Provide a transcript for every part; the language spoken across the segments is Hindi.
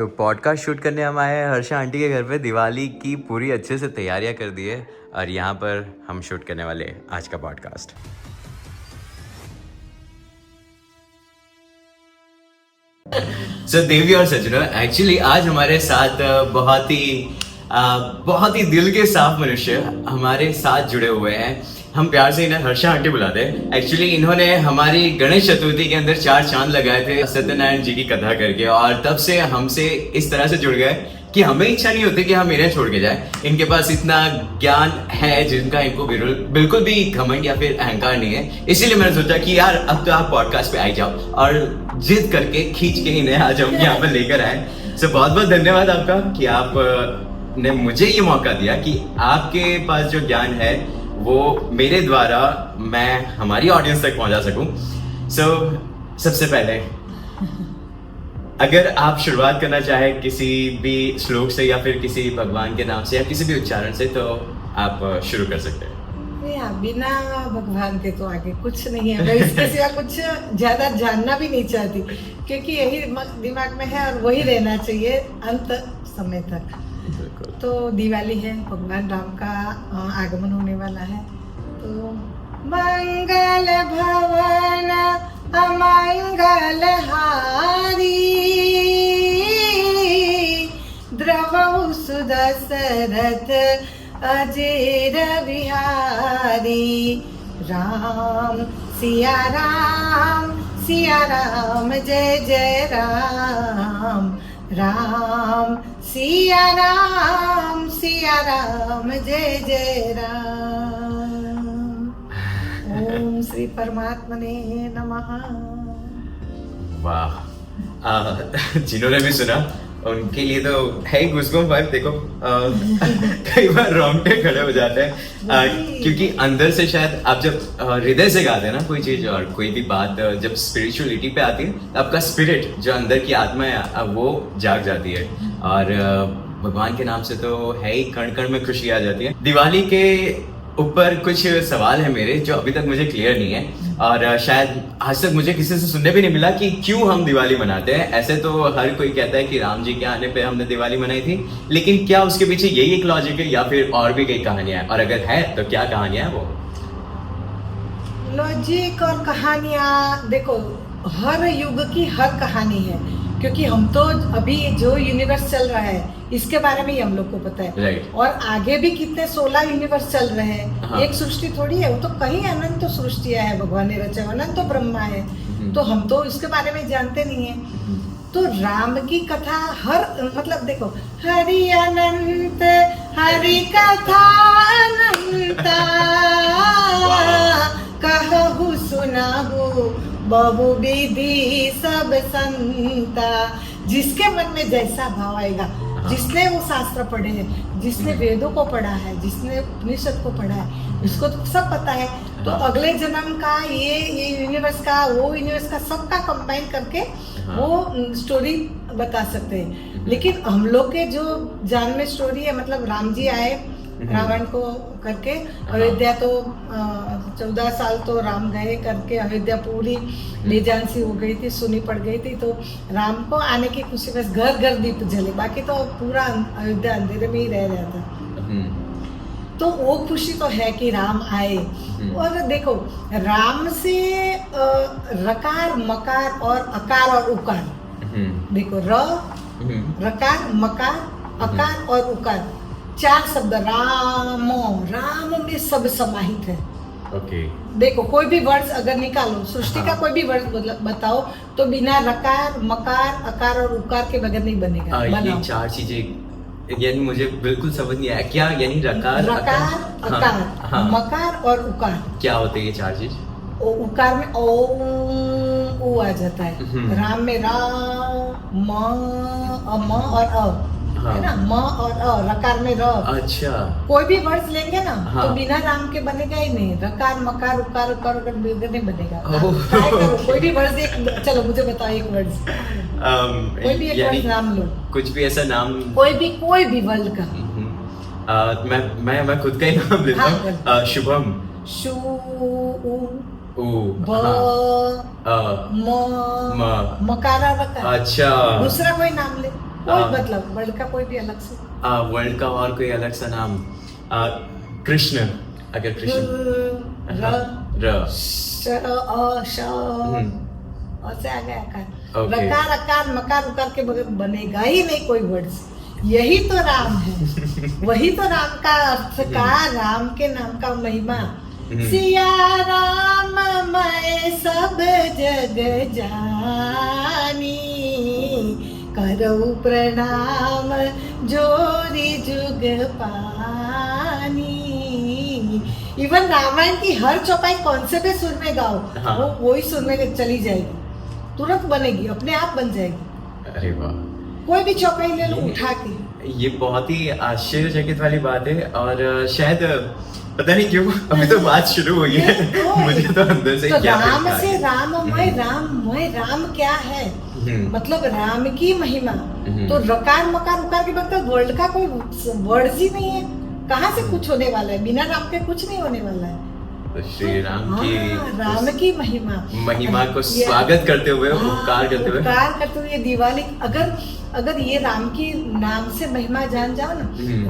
तो पॉडकास्ट शूट करने हम आए हैं हर्षा आंटी के घर पे। दिवाली की पूरी अच्छे से तैयारियां कर दी है और यहाँ पर हम शूट करने वाले हैं आज का पॉडकास्ट। सो देवी और सज्जनों, एक्चुअली आज हमारे साथ बहुत ही दिल के साफ मनुष्य हमारे साथ जुड़े हुए हैं। हम प्यार से इन्हें हर्षा आंटी बुलाते हैं। एक्चुअली इन्होंने हमारी गणेश चतुर्थी के अंदर 4 चांद लगाए थे सत्यनारायण जी की कथा करके, और तब से हमसे इस तरह से जुड़ गए कि हमें इच्छा नहीं होती कि हम इन्हें छोड़ के जाए। इनके पास इतना ज्ञान है जिनका इनको बिल्कुल भी घमंड या फिर अहंकार नहीं है। इसीलिए मैंने सोचा कि यार अब तो आप पॉडकास्ट पे आई जाओ और जिद करके खींच के इन्हें आज हम यहाँ पर लेकर आए। सो बहुत बहुत धन्यवाद आपका कि आप ने मुझे ये मौका दिया कि आपके पास जो ज्ञान है वो मेरे द्वारा मैं हमारी ऑडियंस तक पहुंचा सकूं। सो सबसे पहले अगर आप शुरुआत करना चाहे किसी भी श्लोक से या फिर किसी भगवान के नाम से या किसी भी उच्चारण से, तो आप शुरू कर सकते हैं। बिना भगवान के तो आगे कुछ नहीं है। मैं इसके सिवा कुछ ज्यादा जानना भी नहीं चाहती, क्योंकि यही दिमाग में है और वही रहना चाहिए अंत समय तक। तो दिवाली है, भगवान राम का आगमन होने वाला है। तो मंगल भवन अमंगल हारी, द्रवहु सुदशरथ अजेर बिहारी। राम सिया राम जय जय राम, राम सिया राम जय जय राम। ओम श्री परमात्मने नमः। वाह, जिन्होंने भी सुना उनके लिए तो है ही गुस्बम्प वाइब। देखो कई बार रोंगटे खड़े हो जाते हैं क्योंकि अंदर से शायद आप जब हृदय से गाते हैं ना कोई चीज और कोई भी बात, जब स्पिरिचुअलिटी पे आती है तो आपका स्पिरिट जो अंदर की आत्मा है वो जाग जाती है। और भगवान के नाम से तो है ही कण कण में खुशी आ जाती है। दिवाली के ऊपर कुछ सवाल है मेरे जो अभी तक मुझे क्लियर नहीं है, और शायद आज तक मुझे किसी से सुनने भी नहीं मिला कि क्यों हम दिवाली मनाते हैं। ऐसे तो हर कोई कहता है कि राम जी के आने पे हमने दिवाली मनाई थी, लेकिन क्या उसके पीछे यही एक लॉजिक है या फिर और भी कई कहानियां हैं? और अगर है तो क्या कहानियां हैं वो? लॉजिक और कहानियां देखो, हर युग की हर कहानी है, क्योंकि हम तो अभी जो यूनिवर्स चल रहा है इसके बारे में ही हम लोग को पता है। right. और आगे भी कितने 16 यूनिवर्स चल रहे हैं। हाँ. एक सृष्टि थोड़ी है, वो तो कहीं अनंत सृष्टियां है भगवान ने रचा, अनंत तो ब्रह्मा है। तो हम तो इसके बारे में जानते नहीं है। तो राम की कथा हर मतलब देखो, हरि अनंत हरि कथा अनंता, कहु सुनाहु बहु विधि सब संता। जिसके मन में जैसा भाव आएगा, जिसने वो शास्त्र पढ़े हैं, जिसने वेदों को पढ़ा है, जिसने उपनिषद को पढ़ा है, उसको तो सब पता है। तो अगले जन्म का ये यूनिवर्स का वो यूनिवर्स का सबका कंबाइन करके वो स्टोरी बता सकते हैं। लेकिन हम लोग के जो जान में स्टोरी है, मतलब राम जी आए रावण को करके अयोध्या, तो 14 साल तो राम गए करके अयोध्या पूरी बेजान सी हो गई थी, सुनी पड़ गई थी। तो राम को आने की खुशी बस घर घर दीप जले, बाकी तो पूरा अयोध्या अंधेरे में ही रह रहा था। तो वो खुशी तो है कि राम आए। और देखो, राम से रकार मकार और अकार और उकार, देखो रकार मकार अकार और उकार, 4 शब्द राम में सब समाहित है। ओके। देखो कोई भी वर्ड अगर निकालो, सृष्टि का कोई भी वर्ड बताओ तो बिना रकार मकार अकार और उकार के बगैर नहीं बनेगा। ये 4 चीजें यानी मुझे बिल्कुल समझ नहीं आया। क्या यानी रकार अकार मकार और उकार क्या होते हैं ये 4 चीज? उकार में ओ आ जाता है, राम में रा म और अ है ना, म और अ, रकार में र। अच्छा। कोई भी वर्ड लेंगे ना तो बिना राम के बनेगा ही नहीं। रकार मकार उकार उकार उकार नहीं बनेगा। ट्राई करो कोई भी वर्ड चलो मुझे बताओ एक वर्ड, कोई भी एक वर्ड नाम लो, कुछ भी ऐसा नाम, कोई भी वर्ड का। मैं खुद का ही नाम लेता हूँ। शुभम। ओ ब म मकारा रकार। अच्छा दूसरा कोई नाम ले, कोई मतलब वर्ड का कोई भी अलग से। वर्ल्ड का और कोई अलग सा नाम, कृष्ण, अगर कृष्ण र श अ श से आ गया आकार। Okay. रकार अकार मकार उकार के बगैर बनेगा ही नहीं कोई वर्ड्स। यही तो राम है, वही तो राम का अर्थ का, राम के नाम का महिमा। सिया राम मैं सब जग जानी, करऊ प्रणाम जोरी जुग पानी। इवन रामायण की हर चौपाई कौन से भी सुर में गाओ, हाँ। वो वही सुर में चली जाएगी, तुरंत बनेगी, अपने आप बन जाएगी। अरे वाह, कोई भी चौपाई ले लो उठा के। ये बहुत ही आश्चर्यचकित वाली बात है। और शायद पता नहीं क्यों अभी तो बात शुरू हुई है, मुझे तो अंदर से तो क्या राम लगता से है। राममय राम क्या है, मतलब राम की महिमा। तो रकार मकार उकार के मतलब वर्ल्ड का कोई वर्ड ही नहीं है, कहाँ से कुछ होने वाला है, बिना राम के कुछ नहीं होने वाला है। तो श्री राम की राम की महिमा को स्वागत करते हुए, उपकार करते हुए दिवाली, अगर ये राम की नाम से महिमा जान जाओ ना,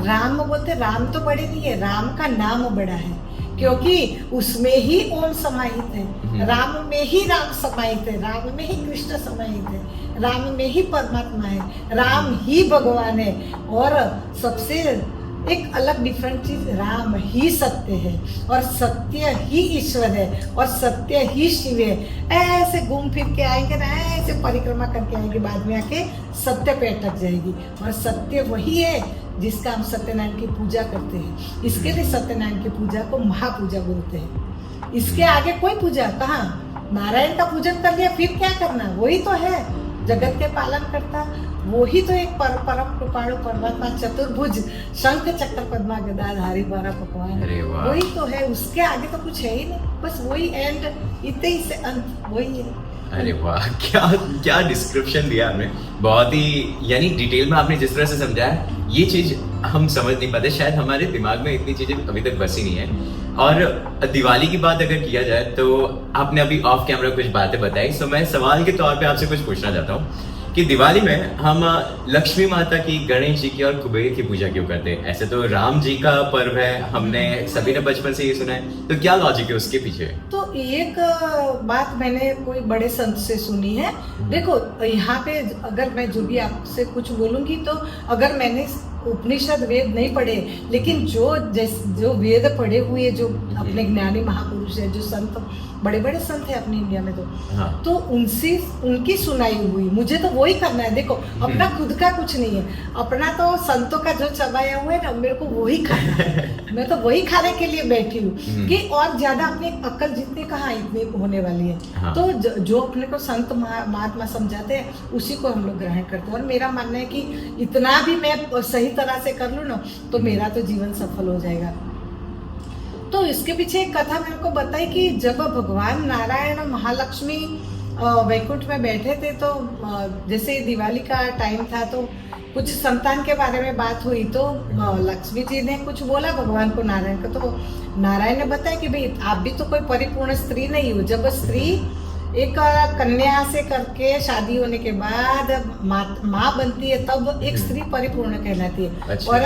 राम बोलते, राम तो बड़े नहीं है, राम का नाम बड़ा है, क्योंकि उसमें ही ओम समाहित है, राम में ही राम समाहित है, राम में ही कृष्ण समाहित है, राम में ही परमात्मा है, राम ही भगवान है। और सबसे एक अलग डिफरेंट चीज, राम ही सत्य है और सत्य ही ईश्वर है और सत्य ही शिव है। ऐसे घूम फिर के आएंगे ना, ऐसे परिक्रमा करके आएंगे, बाद में आके सत्य पे अटक जाएगी। और सत्य वही है जिसका हम सत्यनारायण की पूजा करते हैं, इसके लिए सत्यनारायण की पूजा को महापूजा बोलते हैं। इसके आगे कोई पूजा कहाँ, नारायण का पूजन कर लिया फिर क्या करना, वही तो है जगत के पालन करता, वही तो एक परम कृपाणु परमात्मा, चतुर्भुज, शंख चक्र पद्मा गदा धारी 12 पकवान, वही तो है। उसके आगे तो कुछ है ही नहीं, बस वही एंड, इतने ही से अंत वही है। अरे वाह, क्या डिस्क्रिप्शन दिया आपने, बहुत ही यानी डिटेल में आपने जिस तरह से समझाया, ये चीज हम समझ नहीं पाते, शायद हमारे दिमाग में इतनी चीजें अभी तक बसी नहीं है। और दिवाली की बात अगर किया जाए तो आपने अभी ऑफ कैमरा कुछ बातें बताई, सो मैं सवाल के तौर पे आपसे कुछ पूछना चाहता हूँ कि दिवाली में हम लक्ष्मी माता की, गणेश जी की और कुबेर की पूजा क्यों करते हैं? ऐसे तो राम जी का पर्व है, हमने सभी ने बचपन से ये सुना है, तो क्या लॉजिक है उसके पीछे? तो एक बात मैंने कोई बड़े संत से सुनी है, देखो यहाँ पे अगर मैं जो भी आपसे कुछ बोलूंगी, तो अगर मैंने उपनिषद वेद नहीं पढ़े, लेकिन जो वेद पढ़े हुए, जो अपने ज्ञानी महापुरुष है, जो संत बड़े बड़े संत है अपने इंडिया में, तो उनसे उनकी सुनाई हुई, मुझे तो वही करना है। देखो अपना खुद का कुछ नहीं है, अपना तो संतों का जो चबाया हुआ है ना, मेरे को वही खाना है। मैं तो वही खाने के लिए बैठी हूँ कि और ज्यादा अपनी अक्ल जितनी कहाँ इतनी होने वाली है। तो जो अपने को संत महात्मा समझाते हैं उसी को हम लोग ग्रहण करते हैं। और मेरा मानना है कि इतना भी मैं सही तरह से कर लूँ ना, तो मेरा तो जीवन सफल हो जाएगा। तो इसके पीछे एक कथा मेरे को बताई कि जब भगवान नारायण और महालक्ष्मी वैकुंठ में बैठे थे, तो जैसे दिवाली का टाइम था, तो कुछ संतान के बारे में बात हुई, तो लक्ष्मी जी ने कुछ बोला भगवान को, नारायण को, तो नारायण ने बताया कि भाई आप भी तो कोई परिपूर्ण स्त्री नहीं हो। जब स्त्री एक कन्या से करके शादी होने के बाद माँ बनती है, तब एक स्त्री परिपूर्ण कहलाती है। और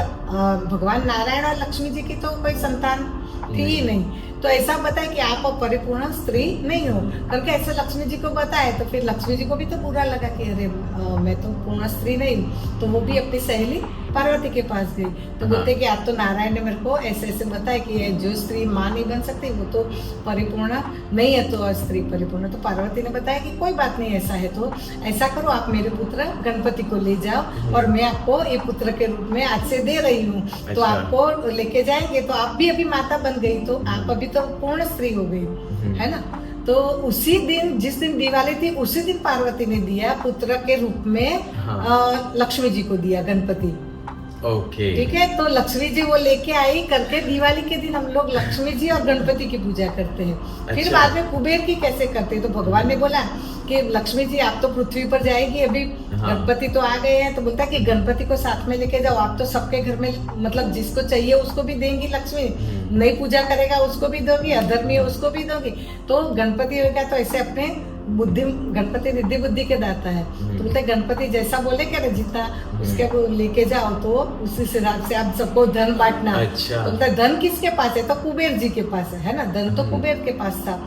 भगवान नारायण और लक्ष्मी जी की तो कोई संतान थी ही नहीं, तो ऐसा बताया कि आप परिपूर्ण स्त्री नहीं हो करके ऐसे लक्ष्मी जी को बताया। तो फिर लक्ष्मी जी को भी तो बुरा लगा कि अरे मैं तो पूर्ण स्त्री नहीं हूँ। तो वो भी अपनी सहेली पार्वती के पास गई, तो बोलते कि आप तो नारायण ने मेरे को ऐसे ऐसे बताया कि जो स्त्री माँ नहीं बन सकती वो तो परिपूर्ण नहीं है, तो स्त्री परिपूर्ण। तो पार्वती ने बताया कि कोई बात नहीं, ऐसा है तो ऐसा करो, आप मेरे पुत्र गणपति को ले जाओ और मैं आपको ये पुत्र के रूप में आज से दे रही हूँ। तो आपको लेके जाएंगे, तो आप भी अभी माता बन गई, तो आप अभी तो पूर्ण स्त्री हो गई, है ना। तो उसी दिन, जिस दिन दिवाली थी, उसी दिन पार्वती ने दिया पुत्र के रूप में लक्ष्मी जी को दिया गणपति। ओके ठीक है। तो लक्ष्मी जी वो लेके आई करके, दिवाली के दिन हम लोग लक्ष्मी जी और गणपति की पूजा करते हैं। फिर अच्छा। बाद में कुबेर की कैसे करते हैं, तो भगवान ने बोला कि लक्ष्मी जी आप तो पृथ्वी पर जाएगी अभी, हाँ। गणपति तो आ गए हैं, तो बोलता है कि गणपति को साथ में लेके जाओ, आप तो सबके घर में मतलब जिसको चाहिए उसको भी देंगी लक्ष्मी, नहीं पूजा करेगा उसको भी दोगी, अधर्मी है उसको भी दोगी। तो गणपति होगा तो ऐसे अपने बुद्धि, गणपति रिद्धि बुद्धि के दाता है, तो बोलते हैं गणपति जैसा बोले क्या जितना उसके को लेके जाओ, तो उसी हिसाब से आप सबको धन बांटना। अच्छा। तो बोलता है धन किसके पास है, तो कुबेर जी के पास है ना, धन तो कुबेर के पास था।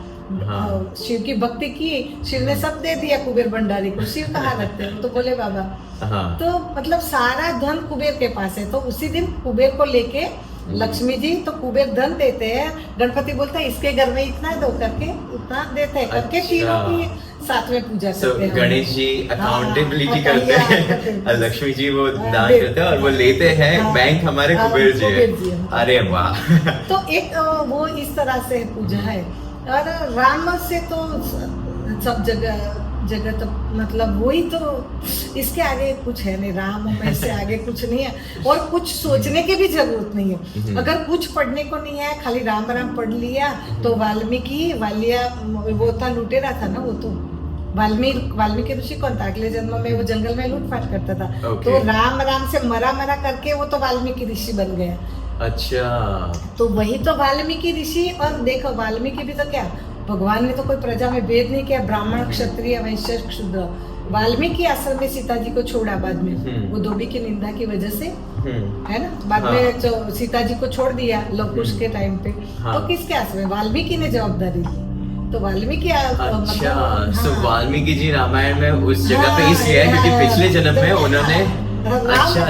हाँ। शिव की भक्ति की, शिव ने सब दे दिया कुबेर भंडारी को, शिव कहाँ रखते हैं, तो बोले बाबा। हाँ। तो मतलब सारा धन कुबेर के पास है, तो उसी दिन कुबेर को लेके लक्ष्मी जी, तो कुबेर धन देते हैं, गणपति बोलता है इसके घर में इतना दो करके उतना देते हैं करके, अच्छा। तीनों की साथ में पूजा करते हैं। गणेश जी अकाउंटेबिलिटी हाँ, करते हैं और लक्ष्मी जी वो दान करते हैं और वो लेते हैं, बैंक हमारे कुबेर जी है। अरे वाह। तो एक वो इस तरह से पूजा है। और राम से तो सब जगह तो मतलब वही तो, इसके आगे कुछ है नहीं, राम में से आगे कुछ नहीं है, और कुछ सोचने की भी जरूरत नहीं है। अगर कुछ पढ़ने को नहीं है, खाली राम राम पढ़ लिया, तो वालिया वो था लुटेरा था ना, वो तो वाल्मीकि ऋषि कौन था, अगले जन्म में वो जंगल में लूटपाट करता था। तो राम राम से मरा करके वो तो वाल्मीकि ऋषि बन गया। अच्छा। तो वही तो वाल्मीकि ऋषि। और देखो वाल्मीकि भी तो क्या, भगवान ने तो कोई प्रजा में भेद नहीं किया, ब्राह्मण क्षत्रिय वैश्य शूद्र। वाल्मीकि आश्रम में सीता जी को छोड़ा बाद में, वो धोबी की निंदा की वजह से, है ना, बाद में जो सीता जी को छोड़ दिया लव कुश के टाइम पे। तो किसके आश्रम में, वाल्मीकि ने जवाबदारी ली। तो वाल्मीकि अच्छा, तो वाल्मीकि जी रामायण में उस जगह पे इसलिए है क्योंकि पिछले जन्म में उन्होंने अच्छा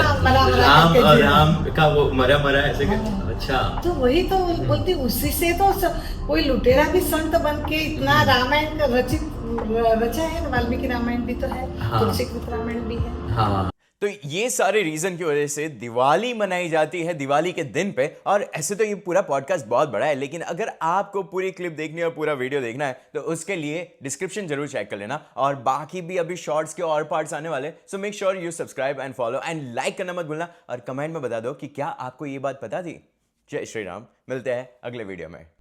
राम का वो मरा ऐसे अच्छा। तो वही तो बोलती, उसी से तो कोई लुटेरा भी संत बन के इतना रामायण रचा है, वाल्मीकि रामायण भी तो है, तुलसीकृत रामायण भी है। हाँ। तो ये सारे रीजन की वजह से दिवाली मनाई जाती है दिवाली के दिन पे। और ऐसे तो ये पूरा पॉडकास्ट बहुत बड़ा है, लेकिन अगर आपको पूरी क्लिप देखनी है और पूरा वीडियो देखना है तो उसके लिए डिस्क्रिप्शन जरूर चेक कर लेना, और बाकी भी अभी शॉर्ट्स के और पार्ट्स आने वाले। So make sure you subscribe and follow and like करना मत भूलना, और कमेंट में बता दो कि क्या आपको ये बात पता थी। जय श्री राम, मिलते हैं अगले वीडियो में।